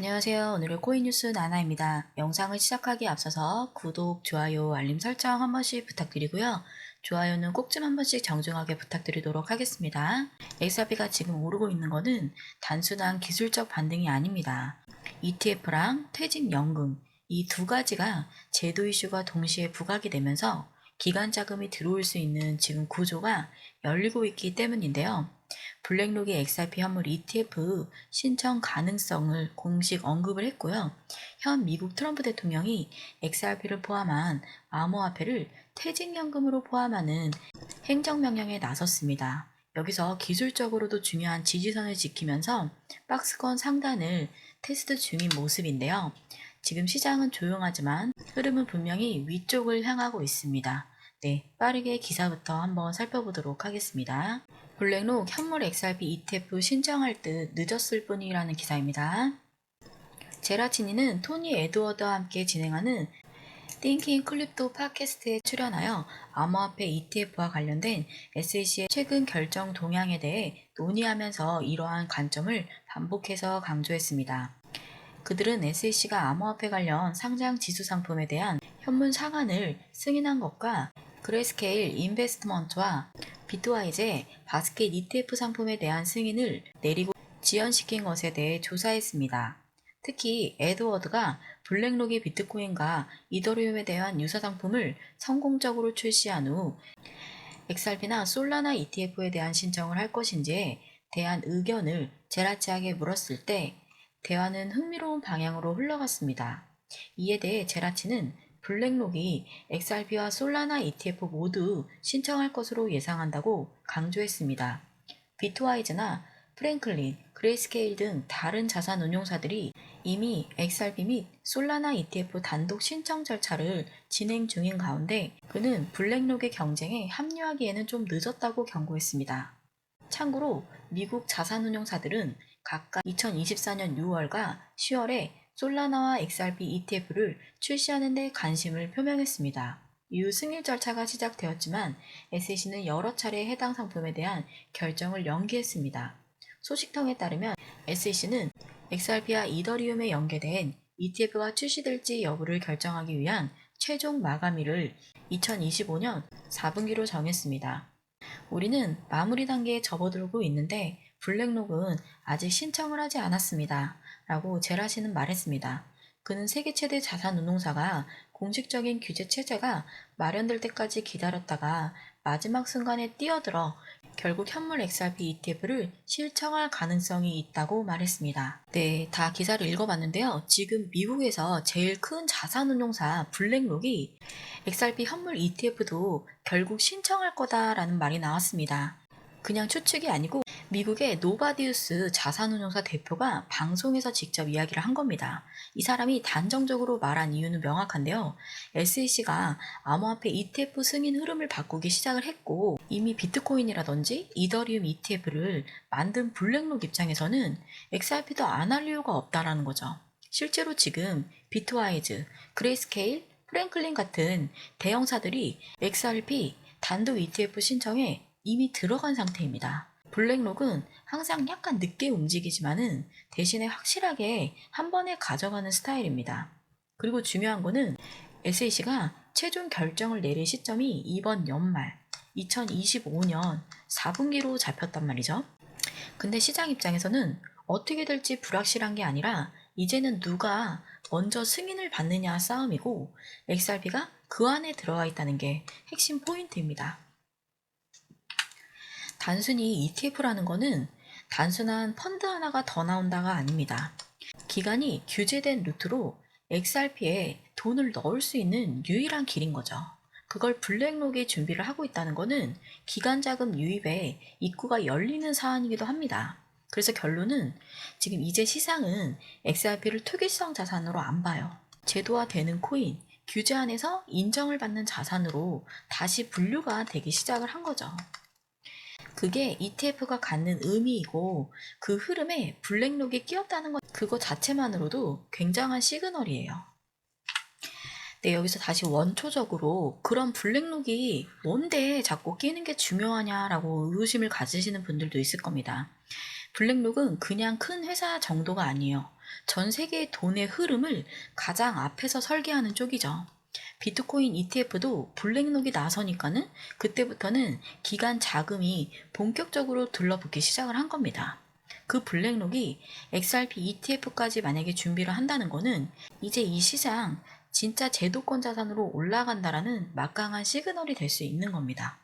안녕하세요. 오늘의 코인 뉴스 나나입니다. 영상을 시작하기에 앞서서 구독, 좋아요, 알림 설정 한 번씩 부탁드리고요. 좋아요는 꼭 좀 한 번씩 정중하게 부탁드리도록 하겠습니다. XRP가 지금 오르고 있는 것은 단순한 기술적 반등이 아닙니다. ETF랑 퇴직연금 이 두 가지가 제도 이슈가 동시에 부각이 되면서 기관 자금이 들어올 수 있는 지금 구조가 열리고 있기 때문인데요. 블랙록이 XRP 현물 ETF 신청 가능성을 공식 언급을 했고요. 현 미국 트럼프 대통령이 XRP를 포함한 암호화폐를 퇴직연금으로 포함하는 행정명령에 나섰습니다. 여기서 기술적으로도 중요한 지지선을 지키면서 박스권 상단을 테스트 중인 모습인데요. 지금 시장은 조용하지만 흐름은 분명히 위쪽을 향하고 있습니다. 네, 빠르게 기사부터 한번 살펴보도록 하겠습니다. 블랙록 현물 XRP ETF 신청할 듯 늦었을 뿐이라는 기사입니다. 제라치니는 토니 에드워드와 함께 진행하는 띵킹 클립토 팟캐스트에 출연하여 암호화폐 ETF와 관련된 SEC의 최근 결정 동향에 대해 논의하면서 이러한 관점을 반복해서 강조했습니다. 그들은 SEC가 암호화폐 관련 상장 지수 상품에 대한 현문 상한을 승인한 것과 그레이스케일 인베스트먼트와 비트와이즈의 바스켓 ETF 상품에 대한 승인을 내리고 지연시킨 것에 대해 조사했습니다. 특히 에드워드가 블랙록이 비트코인과 이더리움에 대한 유사 상품을 성공적으로 출시한 후 XRP나 솔라나 ETF에 대한 신청을 할 것인지에 대한 의견을 제라치에게 물었을 때 대화는 흥미로운 방향으로 흘러갔습니다. 이에 대해 제라치는 블랙록이 XRP와 솔라나 ETF 모두 신청할 것으로 예상한다고 강조했습니다. 비트와이즈나 프랭클린, 그레이스케일 등 다른 자산 운용사들이 이미 XRP 및 솔라나 ETF 단독 신청 절차를 진행 중인 가운데 그는 블랙록의 경쟁에 합류하기에는 좀 늦었다고 경고했습니다. 참고로 미국 자산운용사들은 각각 2024년 6월과 10월에 솔라나와 XRP ETF를 출시하는 데 관심을 표명했습니다. 이후 승인 절차가 시작되었지만 SEC는 여러 차례 해당 상품에 대한 결정을 연기했습니다. 소식통에 따르면 SEC는 XRP와 이더리움에 연계된 ETF가 출시될지 여부를 결정하기 위한 최종 마감일을 2025년 4분기로 정했습니다. 우리는 마무리 단계에 접어들고 있는데 블랙록은 아직 신청을 하지 않았습니다. 라고 제라시는 말했습니다. 그는 세계 최대 자산운용사가 공식적인 규제 체제가 마련될 때까지 기다렸다가 마지막 순간에 뛰어들어 결국 현물 XRP ETF를 신청할 가능성이 있다고 말했습니다. 네, 다 기사를 읽어봤는데요. 지금 미국에서 제일 큰 자산운용사 블랙록이 XRP 현물 ETF도 결국 신청할 거다라는 말이 나왔습니다. 그냥 추측이 아니고 미국의 노바디우스 자산운용사 대표가 방송에서 직접 이야기를 한 겁니다. 이 사람이 단정적으로 말한 이유는 명확한데요. SEC가 암호화폐 ETF 승인 흐름을 바꾸기 시작을 했고 이미 비트코인이라든지 이더리움 ETF를 만든 블랙록 입장에서는 XRP도 안 할 이유가 없다라는 거죠. 실제로 지금 비트와이즈, 그레이스케일, 프랭클린 같은 대형사들이 XRP 단독 ETF 신청에 이미 들어간 상태입니다. 블랙록은 항상 약간 늦게 움직이지만은 대신에 확실하게 한 번에 가져가는 스타일입니다. 그리고 중요한 거는 SEC가 최종 결정을 내릴 시점이 이번 연말 2025년 4분기로 잡혔단 말이죠. 근데 시장 입장에서는 어떻게 될지 불확실한 게 아니라 이제는 누가 먼저 승인을 받느냐 싸움이고 XRP가 그 안에 들어와 있다는 게 핵심 포인트입니다. 단순히 ETF라는 거는 단순한 펀드 하나가 더 나온다가 아닙니다. 기관이 규제된 루트로 XRP에 돈을 넣을 수 있는 유일한 길인 거죠. 그걸 블랙록이 준비를 하고 있다는 거는 기관 자금 유입에 입구가 열리는 사안이기도 합니다. 그래서 결론은 지금 이제 시장은 XRP를 투기성 자산으로 안 봐요. 제도화되는 코인, 규제 안에서 인정을 받는 자산으로 다시 분류가 되기 시작을 한 거죠. 그게 ETF가 갖는 의미이고 그 흐름에 블랙록이 끼었다는 것 그거 자체만으로도 굉장한 시그널이에요. 네, 여기서 다시 원초적으로 그런 블랙록이 뭔데 자꾸 끼는 게 중요하냐라고 의구심을 가지시는 분들도 있을 겁니다. 블랙록은 그냥 큰 회사 정도가 아니에요. 전 세계의 돈의 흐름을 가장 앞에서 설계하는 쪽이죠. 비트코인 ETF도 블랙록이 나서니까는 그때부터는 기관 자금이 본격적으로 들러붙기 시작을 한 겁니다. 그 블랙록이 XRP ETF까지 만약에 준비를 한다는 거는 이제 이 시장 진짜 제도권 자산으로 올라간다라는 막강한 시그널이 될 수 있는 겁니다.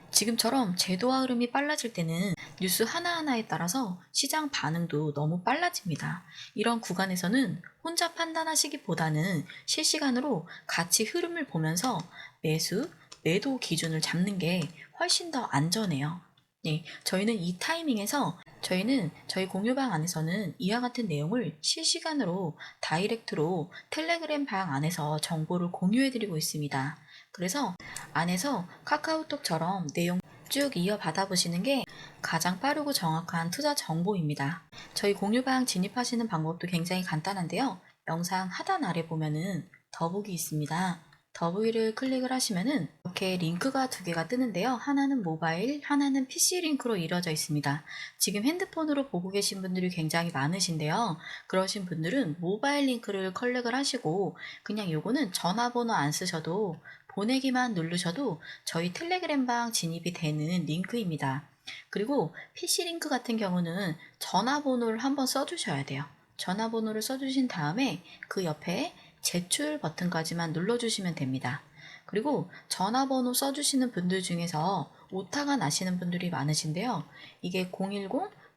지금처럼 제도화 흐름이 빨라질 때는 뉴스 하나하나에 따라서 시장 반응도 너무 빨라집니다. 이런 구간에서는 혼자 판단하시기보다는 실시간으로 같이 흐름을 보면서 매수, 매도 기준을 잡는 게 훨씬 더 안전해요. 네, 저희는 이 타이밍에서 저희 공유방 안에서는 이와 같은 내용을 실시간으로 다이렉트로 텔레그램 방 안에서 정보를 공유해드리고 있습니다. 그래서 안에서 카카오톡처럼 내용 쭉 이어받아 보시는 게 가장 빠르고 정확한 투자 정보입니다. 저희 공유방 진입하시는 방법도 굉장히 간단한데요. 영상 하단 아래 보면은 더보기 있습니다. 더보기를 클릭을 하시면은 이렇게 링크가 두 개가 뜨는데요. 하나는 모바일, 하나는 PC 링크로 이루어져 있습니다. 지금 핸드폰으로 보고 계신 분들이 굉장히 많으신데요. 그러신 분들은 모바일 링크를 클릭을 하시고 그냥 요거는 전화번호 안 쓰셔도 보내기만 누르셔도 저희 텔레그램방 진입이 되는 링크입니다. 그리고 PC 링크 같은 경우는 전화번호를 한번 써주셔야 돼요. 전화번호를 써주신 다음에 그 옆에 제출 버튼까지만 눌러주시면 됩니다. 그리고 전화번호 써주시는 분들 중에서 오타가 나시는 분들이 많으신데요. 이게 010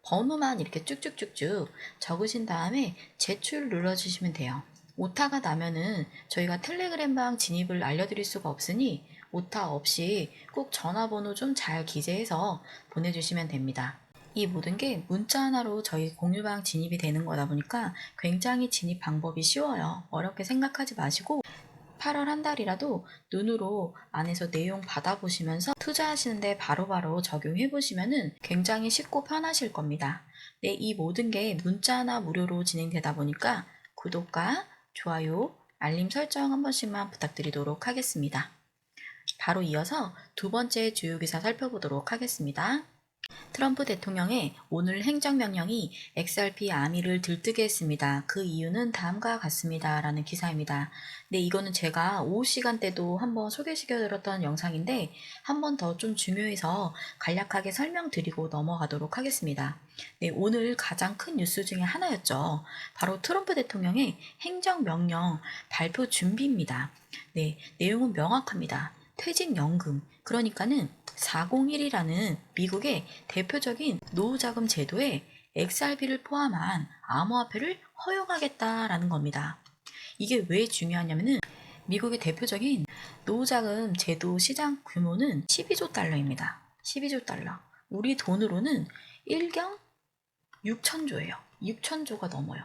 번호만 이렇게 쭉쭉쭉쭉 적으신 다음에 제출 눌러주시면 돼요. 오타가 나면은 저희가 텔레그램방 진입을 알려드릴 수가 없으니 오타 없이 꼭 전화번호 좀 잘 기재해서 보내주시면 됩니다. 이 모든 게 문자 하나로 저희 공유방 진입이 되는 거다 보니까 굉장히 진입 방법이 쉬워요. 어렵게 생각하지 마시고 8월 한 달이라도 눈으로 안에서 내용 받아보시면서 투자하시는데 바로바로 적용해 보시면은 굉장히 쉽고 편하실 겁니다. 네, 이 모든 게 문자 하나 무료로 진행되다 보니까 구독과 좋아요, 알림 설정 한 번씩만 부탁드리도록 하겠습니다. 바로 이어서 두 번째 주요 기사 살펴보도록 하겠습니다. 트럼프 대통령의 오늘 행정명령이 XRP 아미를 들뜨게 했습니다. 그 이유는 다음과 같습니다. 라는 기사입니다. 네, 이거는 제가 오후 시간대도 한번 소개시켜드렸던 영상인데 한 번 더 좀 중요해서 간략하게 설명드리고 넘어가도록 하겠습니다. 네, 오늘 가장 큰 뉴스 중에 하나였죠. 바로 트럼프 대통령의 행정명령 발표 준비입니다. 네, 내용은 명확합니다. 퇴직연금, 그러니까는 401이라는 미국의 대표적인 노후자금 제도에 XRP를 포함한 암호화폐를 허용하겠다라는 겁니다. 이게 왜 중요하냐면은 미국의 대표적인 노후자금 제도 시장 규모는 12조 달러입니다. 12조 달러. 우리 돈으로는 1경 6천조예요. 6천조가 넘어요.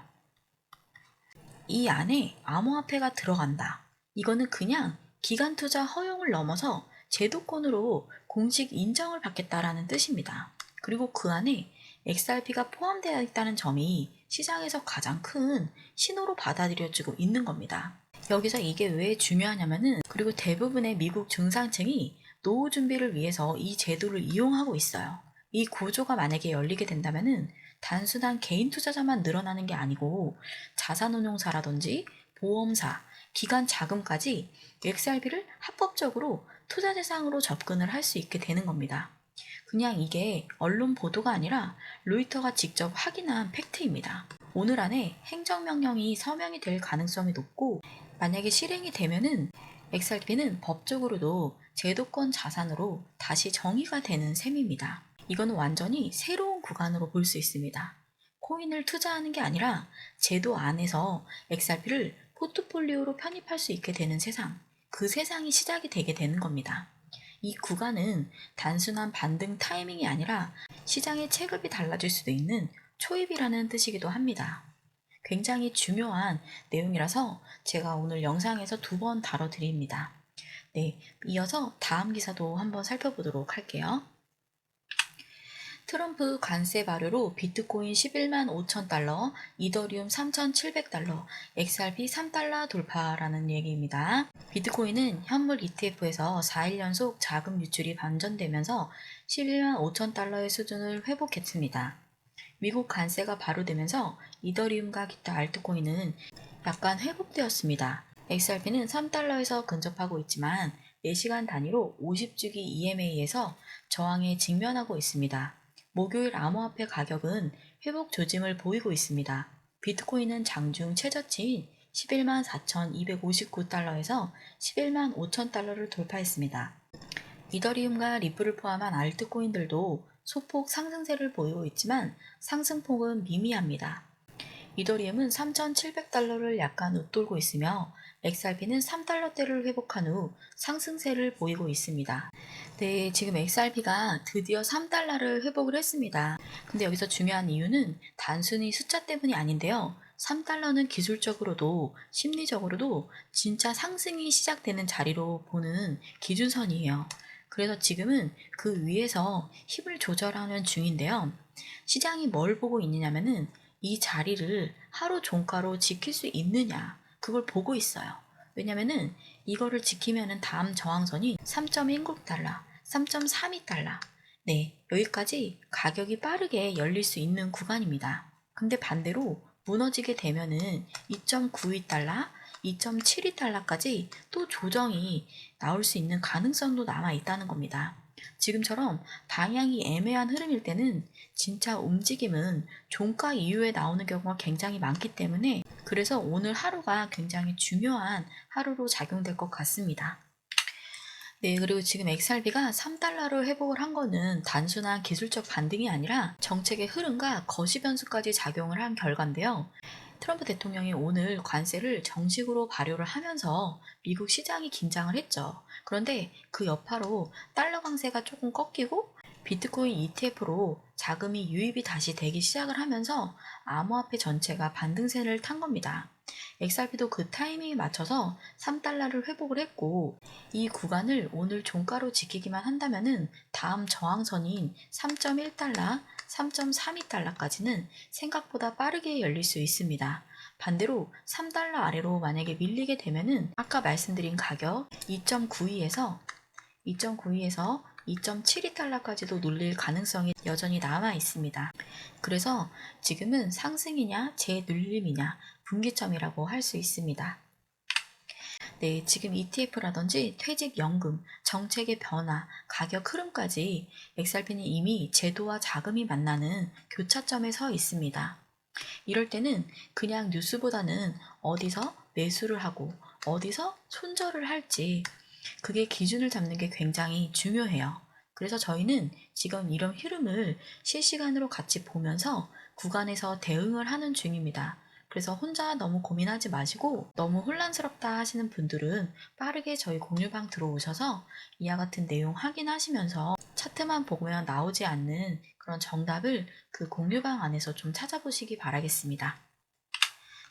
이 안에 암호화폐가 들어간다. 이거는 그냥 기간 투자 허용을 넘어서 제도권으로 공식 인정을 받겠다라는 뜻입니다. 그리고 그 안에 XRP가 포함되어 있다는 점이 시장에서 가장 큰 신호로 받아들여지고 있는 겁니다. 여기서 이게 왜 중요하냐면은 그리고 대부분의 미국 중산층이 노후 준비를 위해서 이 제도를 이용하고 있어요. 이 구조가 만약에 열리게 된다면은 단순한 개인 투자자만 늘어나는 게 아니고 자산운용사라든지 보험사, 기관 자금까지 XRP를 합법적으로 투자 대상으로 접근을 할 수 있게 되는 겁니다. 그냥 이게 언론 보도가 아니라 로이터가 직접 확인한 팩트입니다. 오늘 안에 행정명령이 서명이 될 가능성이 높고 만약에 실행이 되면은 XRP는 법적으로도 제도권 자산으로 다시 정의가 되는 셈입니다. 이거는 완전히 새로운 구간으로 볼 수 있습니다. 코인을 투자하는 게 아니라 제도 안에서 XRP를 포트폴리오로 편입할 수 있게 되는 세상, 그 세상이 시작이 되게 되는 겁니다. 이 구간은 단순한 반등 타이밍이 아니라 시장의 체급이 달라질 수도 있는 초입이라는 뜻이기도 합니다. 굉장히 중요한 내용이라서 제가 오늘 영상에서 2번 다뤄드립니다. 네, 이어서 다음 기사도 한번 살펴보도록 할게요. 트럼프 관세 발효로 비트코인 11만 5천 달러, 이더리움 3,700달러, XRP 3달러 돌파라는 얘기입니다. 비트코인은 현물 ETF에서 4일 연속 자금 유출이 반전되면서 11만 5천 달러의 수준을 회복했습니다. 미국 관세가 발효되면서 이더리움과 기타 알트코인은 약간 회복되었습니다. XRP는 3달러에서 근접하고 있지만 4시간 단위로 50주기 EMA에서 저항에 직면하고 있습니다. 목요일 암호화폐 가격은 회복 조짐을 보이고 있습니다. 비트코인은 장중 최저치인 11만 4,259달러에서 11만 5천 달러를 돌파했습니다. 이더리움과 리플을 포함한 알트코인들도 소폭 상승세를 보이고 있지만 상승폭은 미미합니다. 이더리움은 3,700달러를 약간 웃돌고 있으며 XRP는 3달러대를 회복한 후 상승세를 보이고 있습니다. 네, 지금 XRP가 드디어 3달러를 회복을 했습니다. 근데 여기서 중요한 이유는 단순히 숫자 때문이 아닌데요. 3달러는 기술적으로도 심리적으로도 진짜 상승이 시작되는 자리로 보는 기준선이에요. 그래서 지금은 그 위에서 힘을 조절하는 중인데요. 시장이 뭘 보고 있느냐면은 이 자리를 하루 종가로 지킬 수 있느냐, 그걸 보고 있어요. 왜냐면은 이거를 지키면은 다음 저항선이 3.19달러, 3.32달러. 네, 여기까지 가격이 빠르게 열릴 수 있는 구간입니다. 근데 반대로 무너지게 되면은 2.92달러, 2.72달러까지 또 조정이 나올 수 있는 가능성도 남아 있다는 겁니다. 지금처럼 방향이 애매한 흐름일 때는 진짜 움직임은 종가 이후에 나오는 경우가 굉장히 많기 때문에 그래서 오늘 하루가 굉장히 중요한 하루로 작용될 것 같습니다. 네, 그리고 지금 XRP가 3달러를 회복을 한 거는 단순한 기술적 반등이 아니라 정책의 흐름과 거시 변수까지 작용을 한 결과인데요. 트럼프 대통령이 오늘 관세를 정식으로 발효를 하면서 미국 시장이 긴장을 했죠. 그런데 그 여파로 달러 강세가 조금 꺾이고 비트코인 ETF로 자금이 유입이 다시 되기 시작을 하면서 암호화폐 전체가 반등세를 탄 겁니다. XRP도 그 타이밍에 맞춰서 3달러를 회복을 했고 이 구간을 오늘 종가로 지키기만 한다면은 다음 저항선인 3.1달러, 3.32달러까지는 생각보다 빠르게 열릴 수 있습니다. 반대로 3달러 아래로 만약에 밀리게 되면은 아까 말씀드린 가격 2.92에서 2.72달러까지도 눌릴 가능성이 여전히 남아 있습니다. 그래서 지금은 상승이냐 재눌림이냐 분기점이라고 할 수 있습니다. 네, 지금 ETF라든지 퇴직연금, 정책의 변화, 가격 흐름까지 XRP는 이미 제도와 자금이 만나는 교차점에 서 있습니다. 이럴 때는 그냥 뉴스보다는 어디서 매수를 하고 어디서 손절을 할지 그게 기준을 잡는 게 굉장히 중요해요. 그래서 저희는 지금 이런 흐름을 실시간으로 같이 보면서 구간에서 대응을 하는 중입니다. 그래서 혼자 너무 고민하지 마시고 너무 혼란스럽다 하시는 분들은 빠르게 저희 공유방 들어오셔서 이와 같은 내용 확인하시면서 차트만 보면 나오지 않는 그런 정답을 그 공유방 안에서 좀 찾아보시기 바라겠습니다.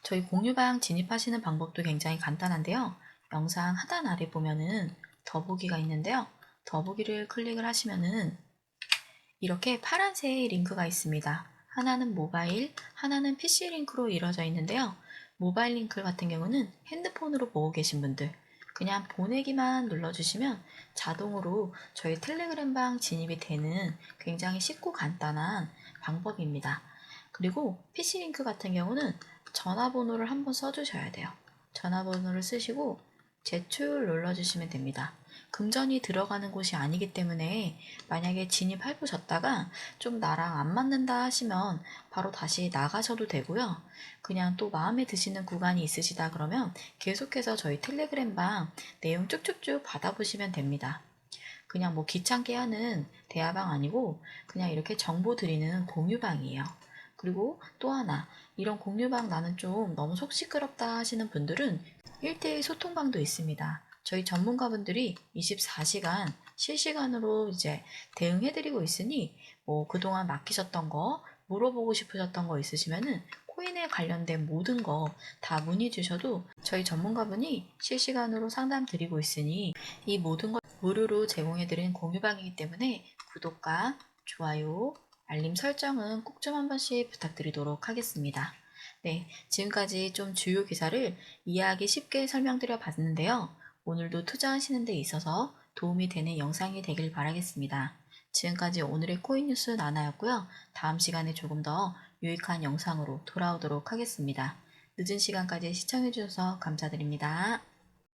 저희 공유방 진입하시는 방법도 굉장히 간단한데요. 영상 하단 아래 보면은 더보기가 있는데요. 더보기를 클릭을 하시면은 이렇게 파란색 링크가 있습니다. 하나는 모바일, 하나는 PC 링크로 이루어져 있는데요. 모바일 링크 같은 경우는 핸드폰으로 보고 계신 분들 그냥 보내기만 눌러주시면 자동으로 저희 텔레그램 방 진입이 되는 굉장히 쉽고 간단한 방법입니다. 그리고 PC 링크 같은 경우는 전화번호를 한번 써주셔야 돼요. 전화번호를 쓰시고 제출 눌러주시면 됩니다. 금전이 들어가는 곳이 아니기 때문에 만약에 진입해 보셨다가 좀 나랑 안 맞는다 하시면 바로 다시 나가셔도 되고요. 그냥 또 마음에 드시는 구간이 있으시다 그러면 계속해서 저희 텔레그램 방 내용 쭉쭉쭉 받아보시면 됩니다. 그냥 뭐 귀찮게 하는 대화방 아니고 그냥 이렇게 정보 드리는 공유방이에요. 그리고 또 하나, 이런 공유방 나는 좀 너무 속 시끄럽다 하시는 분들은 1대1 소통방도 있습니다. 저희 전문가분들이 24시간 실시간으로 이제 대응해드리고 있으니 뭐 그동안 맡기셨던 거, 물어보고 싶으셨던 거 있으시면은 코인에 관련된 모든 거 다 문의 주셔도 저희 전문가분이 실시간으로 상담 드리고 있으니 이 모든 걸 무료로 제공해드리는 공유방이기 때문에 구독과 좋아요, 알림 설정은 꼭 좀 한 번씩 부탁드리도록 하겠습니다. 네, 지금까지 좀 주요 기사를 이해하기 쉽게 설명드려 봤는데요. 오늘도 투자하시는 데 있어서 도움이 되는 영상이 되길 바라겠습니다. 지금까지 오늘의 코인 뉴스 나나였고요. 다음 시간에 조금 더 유익한 영상으로 돌아오도록 하겠습니다. 늦은 시간까지 시청해주셔서 감사드립니다.